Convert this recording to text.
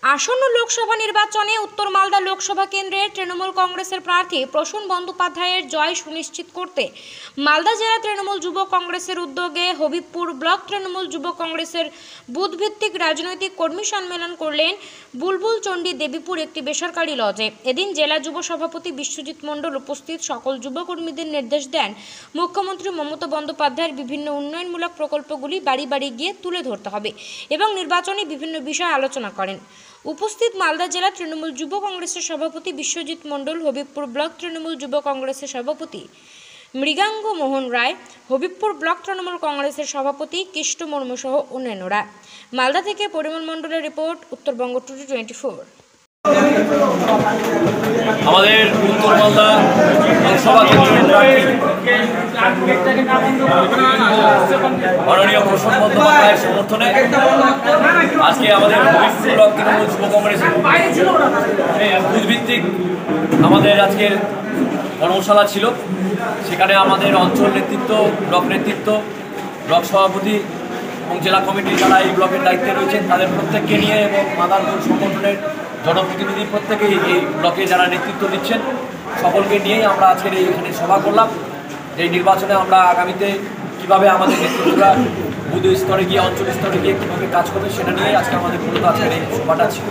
আসন্ন লোকসভা নির্বাচনে উত্তর মালদা লোকসভা কেন্দ্রের তৃণমূল কংগ্রেসের প্রার্থী প্রসূন বন্দ্যোপাধ্যায়ের জয় সুনিশ্চিত করতে মালদা জেলা তৃণমূল যুব কংগ্রেসের উদ্যোগে হবিবপুর ব্লক তৃণমূল যুব কংগ্রেসের বুথভিত্তিক রাজনৈতিক কর্মী সম্মেলন করলেন বুলবুল চণ্ডী দেবীপুর একটি বেসরকারি লজে। এদিন জেলা যুব সভাপতি বিশ্বজিৎ মণ্ডল উপস্থিত সকল যুবকর্মীদের নির্দেশ দেন মুখ্যমন্ত্রী মমতা বন্দ্যোপাধ্যায়ের বিভিন্ন উন্নয়নমূলক প্রকল্পগুলি বাড়ি বাড়ি গিয়ে তুলে ধরতে হবে এবং নির্বাচনী বিভিন্ন বিষয় আলোচনা করেন। উপস্থিত মালদা জেলা তৃণমূল যুব কংগ্রেসের সভাপতি বিশ্বজিৎ মণ্ডল, হবিবপুর ব্লক তৃণমূল যুব কংগ্রেসের সভাপতি মৃগাঙ্গ মোহন রায়, হবিবপুর ব্লক তৃণমূল কংগ্রেসের সভাপতি কৃষ্ণ মুর্মু সহ অন্যান্যরা। মালদা থেকে পরিমল মণ্ডলের রিপোর্ট, উত্তরবঙ্গ 24। আমাদের উত্তর মালদা লোকসভা কেন্দ্রের প্রার্থী মাননীয় প্রসূন বন্দ্যোপাধ্যায়ের সমর্থনে আজকে আমাদের হবিবপুর ব্লক তৃণমূল যুব কংগ্রেসের বুথভিত্তিক আমাদের আজকের কর্মশালা ছিল। সেখানে আমাদের অঞ্চল নেতৃত্ব, ব্লক নেতৃত্ব, ব্লক সভাপতি এবং জেলা কমিটি যারা এই ব্লকের দায়িত্বে রয়েছেন তাদের প্রত্যেককে নিয়ে এবং মাদারপুর সংগঠনের জনপ্রতিনিধি প্রত্যেকেই এই ব্লকে যারা নেতৃত্ব দিচ্ছেন সকলকে নিয়েই আমরা আজকের এইখানে সভা করলাম। এই নির্বাচনে আমরা আগামীতে কীভাবে আমাদের নেতৃত্বরা বুথ স্তরে গিয়ে, অঞ্চল স্তরে গিয়ে কীভাবে কাজ করবে সেটা নিয়েই আজকে আমাদের মূলত আজকের এই সভাটা ছিল।